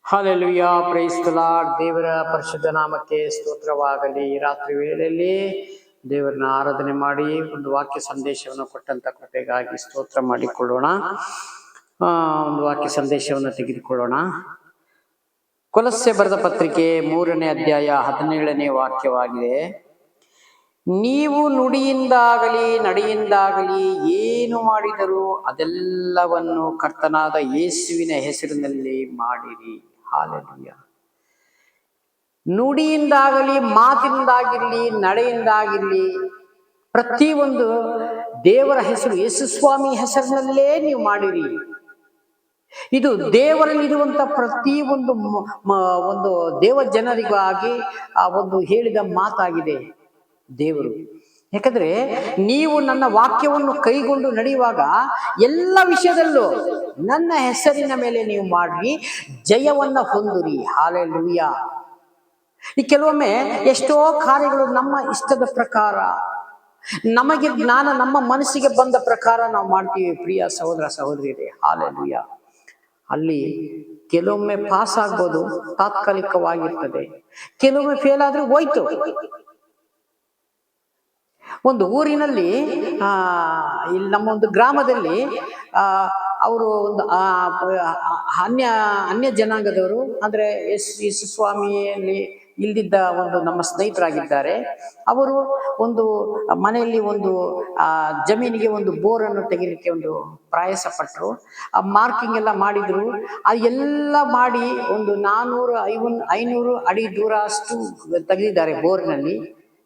Hallelujah, price the lord. ದೇವರ ಪರಿಶುದ್ಧ ನಾಮಕ್ಕೆ ಸ್ತೋತ್ರವಾಗಲಿ. ರಾತ್ರಿ ವೇಳೆಯಲ್ಲಿ ದೇವರನ್ನ ಆರಾಧನೆ ಮಾಡಿ ಒಂದು ವಾಕ್ಯ ಸಂದೇಶವನ್ನು ಕೊಟ್ಟಂತ ಕೃಪೆಗಾಗಿ ಸ್ತೋತ್ರ ಮಾಡಿಕೊಳ್ಳೋಣ. ಒಂದು ವಾಕ್ಯ ಸಂದೇಶವನ್ನು ತೆಗೆದುಕೊಳ್ಳೋಣ. ಕೊಲಸ್ಸೆ ಬರೆದ ಪತ್ರಿಕೆ 3ನೇ ಅಧ್ಯಾಯ 17ನೇ ವಾಕ್ಯವಾಗಿದೆ. ನೀವು ನುಡಿಯಿಂದಾಗಲಿ ನಡೆಯಿಂದಾಗಲಿ ಏನು ಮಾಡಿದರೂ ಅದೆಲ್ಲವನ್ನು ಕರ್ತನಾದ ಯೇಸುವಿನ ಹೆಸರಿನಲ್ಲಿ ಮಾಡಿರಿ. ಹಾಲೆಲೂಯಾ. ನುಡಿಯಿಂದಾಗಲಿ, ಮಾತಿನಿಂದಾಗಿರ್ಲಿ, ನಡೆಯಿಂದಾಗಿರ್ಲಿ, ಪ್ರತಿಯೊಂದು ದೇವರ ಹೆಸರು, ಯೇಸು ಸ್ವಾಮಿ ಹೆಸರಿನಲ್ಲೇ ನೀವು ಮಾಡಿರಿ. ಇದು ದೇವರಲ್ಲಿ ಇರುವಂತ ಪ್ರತಿ ಒಂದು ದೇವ ಜನರಿಗಾಗಿ ಆ ಒಂದು ಹೇಳಿದ ಮಾತಾಗಿದೆ ದೇವರು. ಯಾಕಂದ್ರೆ ನೀವು ನನ್ನ ವಾಕ್ಯವನ್ನು ಕೈಗೊಂಡು ನಡೆಯುವಾಗ ಎಲ್ಲ ವಿಷಯದಲ್ಲೂ ನನ್ನ ಹೆಸರಿನ ಮೇಲೆ ನೀವು ಮಾಡ್ರಿ, ಜಯವನ್ನ ಹೊಂದಿರಿ. ಹಾಲೆಲೂಯಾ. ಈ ಕೆಲವೊಮ್ಮೆ ಎಷ್ಟೋ ಕಾರ್ಯಗಳು ನಮ್ಮ ಇಷ್ಟದ ಪ್ರಕಾರ, ನಮಗೆ ಜ್ಞಾನ, ನಮ್ಮ ಮನಸ್ಸಿಗೆ ಬಂದ ಪ್ರಕಾರ ನಾವು ಮಾಡ್ತೀವಿ. ಪ್ರಿಯ ಸಹೋದರ ಸಹೋದರಿಯರೇ, ಹಾಲೆಲೂಯಾ. ಅಲ್ಲಿ ಕೆಲವೊಮ್ಮೆ ಪಾಸ್ ಆಗ್ಬೋದು, ತಾತ್ಕಾಲಿಕವಾಗಿರ್ತದೆ. ಕೆಲವೊಮ್ಮೆ ಫೇಲ್ ಆದ್ರೆ ಹೋಯ್ತು. ಒಂದು ಊರಿನಲ್ಲಿ ಇಲ್ಲಿ ನಮ್ಮ ಒಂದು ಗ್ರಾಮದಲ್ಲಿ ಅವರು ಒಂದು ಅನ್ಯ ಜನಾಂಗದವರು, ಅಂದ್ರೆ ಯೇಸು ಸ್ವಾಮಿಯಲ್ಲಿ ಇಲ್ದಿದ್ದ ಒಂದು ನಮ್ಮ ಸ್ನೇಹಿತರಾಗಿದ್ದಾರೆ. ಅವರು ಒಂದು ಮನೆಯಲ್ಲಿ ಒಂದು ಜಮೀನಿಗೆ ಒಂದು ಬೋರನ್ನು ತೆಗಿಲಿಕ್ಕೆ ಒಂದು ಪ್ರಯಾಸ ಪಟ್ಟರು. ಆ ಮಾರ್ಕಿಂಗ್ ಎಲ್ಲ ಮಾಡಿದ್ರು. ಅದೆಲ್ಲ ಮಾಡಿ ಒಂದು 400-500 ಅಡಿ ದೂರ ಅಷ್ಟು ತೆಗೆದಿದ್ದಾರೆ ಬೋರ್ನಲ್ಲಿ.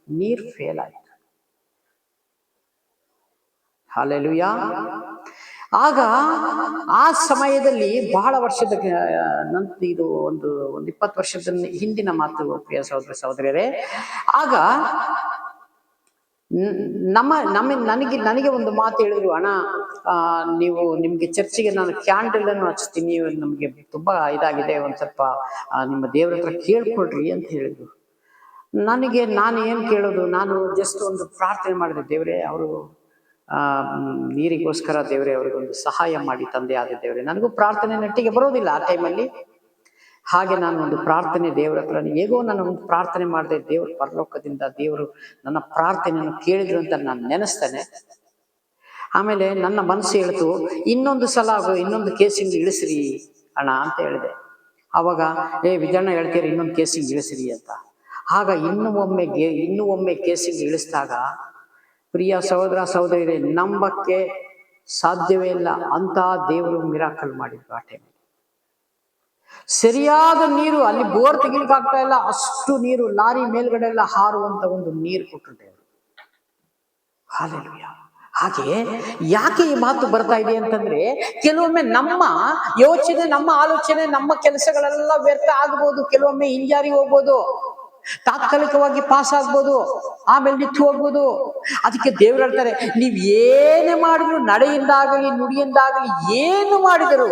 ನೀರು ಫೇಲ್ ಆಯ್ತು. ಹಲ್ಲೆಲೂಯಾ. ಆಗ ಆ ಸಮಯದಲ್ಲಿ ಬಹಳ ವರ್ಷದ ನಂತರ, ಇದು ಒಂದು 20 ವರ್ಷದ ಹಿಂದಿನ ಮಾತು ಪ್ರಿಯ ಸಹೋದರ ಸಹೋದರಿಯರೇ. ಆಗ ನನಗೆ ಒಂದು ಮಾತು ಹೇಳಿದ್ರು, ಅಣ್ಣ ನಿಮ್ಗೆ ಚರ್ಚಿಗೆ ನಾನು ಕ್ಯಾಂಡಲ್ ಅನ್ನು ಹಚ್ತೀನಿ, ನಮ್ಗೆ ತುಂಬಾ ಇದಾಗಿದೆ, ಒಂದ್ ಸ್ವಲ್ಪ ನಿಮ್ಮ ದೇವ್ರ ಹತ್ರ ಕೇಳ್ಕೊಳ್ರಿ ಅಂತ ಹೇಳಿದ್ರು. ನಾನು ಏನ್ ಕೇಳೋದು, ನಾನು ಜಸ್ಟ್ ಒಂದು ಪ್ರಾರ್ಥನೆ ಮಾಡಿದೆ. ದೇವ್ರೆ, ಅವರು ನೀರಿಗೋಸ್ಕರ ದೇವರೇ ಅವರಿಗೊಂದು ಸಹಾಯ ಮಾಡಿ ತಂದೆ ಆದ ದೇವರೇ. ನನಗೂ ಪ್ರಾರ್ಥನೆ ನೆಟ್ಟಿಗೆ ಬರೋದಿಲ್ಲ ಆ ಟೈಮಲ್ಲಿ. ಹಾಗೆ ನಾನು ಒಂದು ಪ್ರಾರ್ಥನೆ ದೇವರ ಹತ್ರ ಹೇಗೋ ನಾನು ಒಂದು ಪ್ರಾರ್ಥನೆ ಮಾಡಿದೆ. ದೇವರು ಪರಲೋಕದಿಂದ ದೇವರು ನನ್ನ ಪ್ರಾರ್ಥನೆಯನ್ನು ಕೇಳಿದ್ರು ಅಂತ ನಾನು ನೆನೆಸ್ತೇನೆ. ಆಮೇಲೆ ನನ್ನ ಮನಸ್ಸು ಹೇಳ್ತು, ಇನ್ನೊಂದು ಸಲ ಇನ್ನೊಂದು ಕೇಸಿಂಗ್ ಇಳಿಸ್ರಿ ಅಣ್ಣ ಅಂತ ಹೇಳಿದೆ. ಅವಾಗ ವಿಜಯಣ್ಣ ಹೇಳ್ತೀರಿ ಇನ್ನೊಂದು ಕೇಸಿಂಗ್ ಇಳಿಸ್ರಿ ಅಂತ. ಆಗ ಇನ್ನೂ ಒಮ್ಮೆ ಕೇಸಿಂಗ್ ಇಳಿಸಿದಾಗ, ಪ್ರಿಯ ಸಹೋದರ ಸಹೋದರಿಯರೇ, ನಂಬಕ್ಕೆ ಸಾಧ್ಯವೇ ಇಲ್ಲ ಅಂತ ದೇವರು ಮಿರಾಕಲ್ ಮಾಡಿದ್ರು. ಆ ಟೈಮ್ ಸರಿಯಾದ ನೀರು, ಅಲ್ಲಿ ಬೋರ್ ತೆಗಿಲಿಕ್ಕೆ ಆಗ್ತಾ ಇಲ್ಲ, ಅಷ್ಟು ನೀರು ಲಾರಿ ಮೇಲ್ಗಡೆ ಎಲ್ಲ ಹಾರುವಂತ ಒಂದು ನೀರು ಕೊಟ್ಟರು ದೇವರು. ಹಾಲೆಲೂಯಾ. ಹಾಗೆ ಯಾಕೆ ಈ ಮಾತು ಬರ್ತಾ ಇದೆ ಅಂತಂದ್ರೆ, ಕೆಲವೊಮ್ಮೆ ನಮ್ಮ ಯೋಚನೆ, ನಮ್ಮ ಆಲೋಚನೆ, ನಮ್ಮ ಕೆಲಸಗಳೆಲ್ಲ ವ್ಯರ್ಥ ಆಗ್ಬೋದು. ಕೆಲವೊಮ್ಮೆ ಹಿಂಜಾರಿ ಹೋಗ್ಬೋದು, ತಾತ್ಕಾಲಿಕವಾಗಿ ಪಾಸ್ ಆಗ್ಬೋದು, ಆಮೇಲೆ ನಿಂತು ಹೋಗ್ಬೋದು. ಅದಕ್ಕೆ ದೇವ್ರು ಹೇಳ್ತಾರೆ, ನೀವ್ ಏನೇ ಮಾಡಿದ್ರು, ನಡೆಯಿಂದಾಗಲಿ ನುಡಿಯಿಂದಾಗಲಿ ಏನು ಮಾಡಿದರು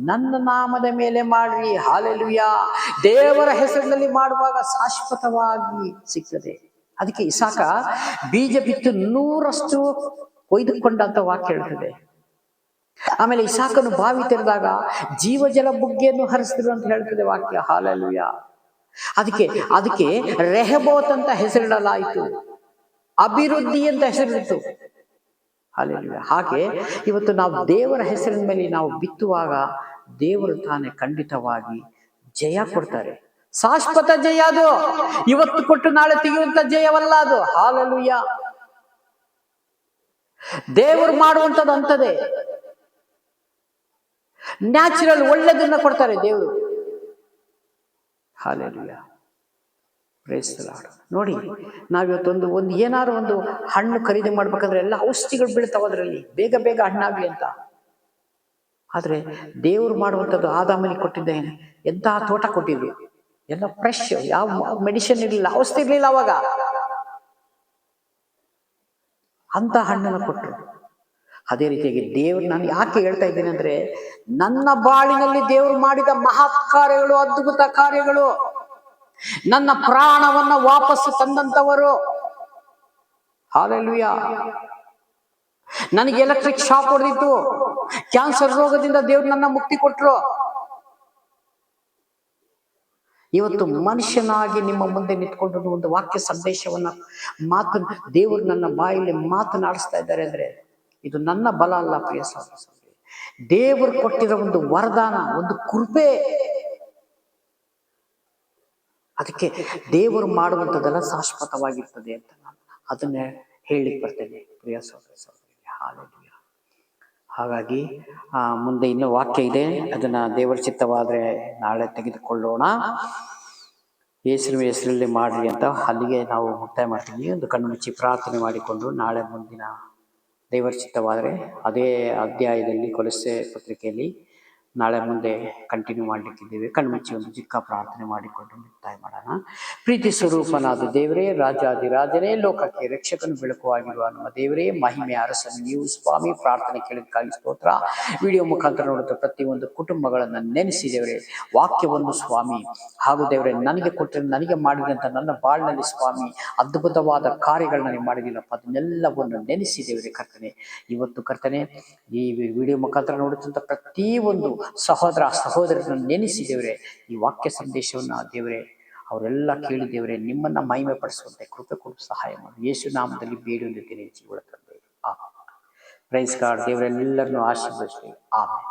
ನನ್ನ ನಾಮದ ಮೇಲೆ ಮಾಡ್ರಿ. ಹಾಲೆಲೂಯಾ. ದೇವರ ಹೆಸರಿನಲ್ಲಿ ಮಾಡುವಾಗ ಶಾಶ್ವತವಾಗಿ ಸಿಗ್ತದೆ. ಅದಕ್ಕೆ ಇಸಾಕ ಬೀಜ ಬಿತ್ತು 100ರಷ್ಟು ಕೊಯ್ದುಕೊಂಡಂತ ವಾಕ್ಯ ಹೇಳ್ತದೆ. ಆಮೇಲೆ ಇಸಾಕನು ಬಾವಿ ತೆರೆದಾಗ ಜೀವಜಲ ಬುಗ್ಗೆಯನ್ನು ಹರಿಸಿದ್ರು ಅಂತ ಹೇಳ್ತದೆ ವಾಕ್ಯ. ಹಾಲೆಲೂಯಾ. ಅದಕ್ಕೆ ರೆಹಬೋತ್ ಅಂತ ಹೆಸರಿಡಲಾಯಿತು, ಅಭಿವೃದ್ಧಿ ಅಂತ ಹೆಸರಿತ್ತು. ಹಾಲೆಲೂಯಾ. ಹಾಗೆ ಇವತ್ತು ನಾವು ದೇವರ ಹೆಸರಿನ ಮೇಲೆ ನಾವು ಬಿತ್ತುವಾಗ ದೇವರು ತಾನೇ ಖಂಡಿತವಾಗಿ ಜಯ ಕೊಡ್ತಾರೆ. ಶಾಶ್ವತ ಜಯ ಅದು. ಇವತ್ತು ಕೊಟ್ಟು ನಾಳೆ ತೆಗೆಯುವಂತ ಜಯವಲ್ಲ ಅದು. ಹಾಲೆಲೂಯಾ. ದೇವರು ಮಾಡುವಂಥದ್ದು ಅಂತದೇ. ನ್ಯಾಚುರಲ್ ಒಳ್ಳೆದನ್ನ ಕೊಡ್ತಾರೆ ದೇವರು. ಹಾಲೆಲೂಯಾ. Praise the lord. ನೋಡಿ, ನಾವಿವತ್ತೊಂದು ಏನಾರು ಒಂದು ಹಣ್ಣು ಖರೀದಿ ಮಾಡ್ಬೇಕಂದ್ರೆ ಎಲ್ಲ ಔಷಧಿಗಳು ಬೀಳ್ತಾವ ಅದರಲ್ಲಿ, ಬೇಗ ಬೇಗ ಹಣ್ಣಾಗ್ಲಿ ಅಂತ. ಆದ್ರೆ ದೇವರು ಮಾಡುವಂಥದ್ದು, ಆದಾಮನಿಗೆ ಕೊಟ್ಟಿದ್ದ ಎಂತ ತೋಟ ಕೊಟ್ಟಿದ್ವಿ, ಎಲ್ಲ ಫ್ರೆಶ್, ಯಾವ ಮೆಡಿಸಿನ್ ಇರ್ಲಿಲ್ಲ, ಔಷಧಿ ಇರ್ಲಿಲ್ಲ ಅವಾಗ. ಅಂತ ಹಣ್ಣನ್ನು ಕೊಟ್ಟರು. ಅದೇ ರೀತಿಯಾಗಿ ದೇವ್ರು, ನಾನು ಯಾಕೆ ಹೇಳ್ತಾ ಇದ್ದೇನೆ ಅಂದ್ರೆ, ನನ್ನ ಬಾಳಿನಲ್ಲಿ ದೇವರು ಮಾಡಿದ ಮಹತ್ ಕಾರ್ಯಗಳು, ಅದ್ಭುತ ಕಾರ್ಯಗಳು, ನನ್ನ ಪ್ರಾಣವನ್ನ ವಾಪಸ್ಸು ತಂದಂತವರು. ಹಾಲೆಲೂಯಾ. ನನಗೆ ಎಲೆಕ್ಟ್ರಿಕ್ ಶಾಕ್ ಹೊಡೆದಿತ್ತು, ಕ್ಯಾನ್ಸರ್ ರೋಗದಿಂದ ದೇವ್ರು ನನ್ನ ಮುಕ್ತಿ ಕೊಟ್ರು. ಇವತ್ತು ಮನುಷ್ಯನಾಗಿ ನಿಮ್ಮ ಮುಂದೆ ನಿಂತ್ಕೊಂಡು ಒಂದು ವಾಕ್ಯ ಸಂದೇಶವನ್ನ ಮಾತು ದೇವರು ನನ್ನ ಬಾಯಲ್ಲಿ ಮಾತನಾಡಿಸ್ತಾ ಇದ್ದಾರೆ ಅಂದ್ರೆ ಇದು ನನ್ನ ಬಲ ಅಲ್ಲ ಪ್ರಿಯ ಸಹೋದರ. ದೇವರು ಕೊಟ್ಟಿರೋ ಒಂದು ವರದಾನ, ಒಂದು ಕೃಪೆ. ಅದಕ್ಕೆ ದೇವರು ಮಾಡುವಂಥದ್ದೆಲ್ಲ ಶಾಶ್ವತವಾಗಿರ್ತದೆ ಅಂತ ನಾನು ಅದನ್ನೇ ಹೇಳಿಕ್ ಬರ್ತೇನೆ ಪ್ರಿಯ ಸಹೋದರ ಸಹೋದರಿ. ಹಾಲೆಲೂಯ. ಹಾಗಾಗಿ ಮುಂದೆ ಇನ್ನೂ ವಾಕ್ಯ ಇದೆ, ಅದನ್ನ ದೇವರ ಚಿತ್ತವಾದ್ರೆ ನಾಳೆ ತೆಗೆದುಕೊಳ್ಳೋಣ. ಯೇಸುವಿನ ಹೆಸರಲ್ಲಿ ಮಾಡ್ರಿ ಅಂತ ಅಲ್ಲಿಗೆ ನಾವು ಮುಕ್ತಾಯ ಮಾಡ್ತೀವಿ. ಒಂದು ಕಣ್ಣು ಮುಚ್ಚಿ ಪ್ರಾರ್ಥನೆ ಮಾಡಿಕೊಂಡು ನಾಳೆ ಮುಂದಿನ ದೇವರ ಚಿತ್ತವಾದರೆ ಅದೇ ಅಧ್ಯಾಯದಲ್ಲಿ ಕೊಲೊಸ್ಸೆ ಪತ್ರಿಕೆಯಲ್ಲಿ ನಾಳೆ ಮುಂದೆ ಕಂಟಿನ್ಯೂ ಮಾಡ್ಲಿಕ್ಕಿದ್ದೇವೆ. ಕಣ್ಮುಚ್ಚಿ ಒಂದು ಚಿಕ್ಕ ಪ್ರಾರ್ಥನೆ ಮಾಡಿಕೊಂಡು ಮುಕ್ತಾಯ ಮಾಡೋಣ. ಪ್ರೀತಿ ಸ್ವರೂಪನಾದ ದೇವರೇ, ರಾಜಾದಿರಾಜನೇ, ಲೋಕಕ್ಕೆ ರಕ್ಷಕನು ಬೆಳಕುವಾಗಿರುವ ನಮ್ಮ ದೇವರೇ, ಮಹಿಮೆ ಅರಸನು ನೀವು ಸ್ವಾಮಿ. ಪ್ರಾರ್ಥನೆ ಕೇಳಿದಕ್ಕಾಗಿ ಸ್ತೋತ್ರ. ವಿಡಿಯೋ ಮುಖಾಂತರ ನೋಡುತ್ತಾ ಪ್ರತಿಯೊಂದು ಕುಟುಂಬಗಳನ್ನು ನೆನೆಸಿದೇವ್ರೆ, ವಾಕ್ಯವನ್ನು ಸ್ವಾಮಿ ಹಾಗೂ ದೇವರೇ ನನಗೆ ಕೊಟ್ಟರೆ ನನಗೆ ಮಾಡಿದಂಥ ನನ್ನ ಬಾಳಿನಲ್ಲಿ ಸ್ವಾಮಿ ಅದ್ಭುತವಾದ ಕಾರ್ಯಗಳನ್ನ ನೀವು ಮಾಡಿದಿಲ್ಲಪ್ಪ, ಅದನ್ನೆಲ್ಲವನ್ನು ನೆನೆಸಿದೇವ್ರೆ ಕರ್ತನೆ. ಇವತ್ತು ಕರ್ತನೆ ಈ ವಿಡಿಯೋ ಮುಖಾಂತರ ನೋಡುತ್ತಂತ ಪ್ರತಿಯೊಂದು ಸಹೋದರ ಸಹೋದರರನ್ನು ನೆನೆಸಿದೇವ್ರೆ, ಈ ವಾಕ್ಯ ಸಂದೇಶವನ್ನ ದೇವರೇ ಅವರೆಲ್ಲ ಕೇಳಿದೇವ್ರೆ ನಿಮ್ಮನ್ನ ಮಹಿಮೆ ಪಡಿಸುವಂತೆ ಕೃಪೆ ಕೊಡು, ಸಹಾಯ ಮಾಡಿ. ಯೇಸು ನಾಮದಲ್ಲಿ ಬೇಡುತ್ತಿದ್ದೇನೆ ಜೀವನ ತಂದೆ. Praise God. ದೇವರೆಲ್ಲರನ್ನು ಆಶೀರ್ವದಿಸಲಿ. ಆಮೆನ್.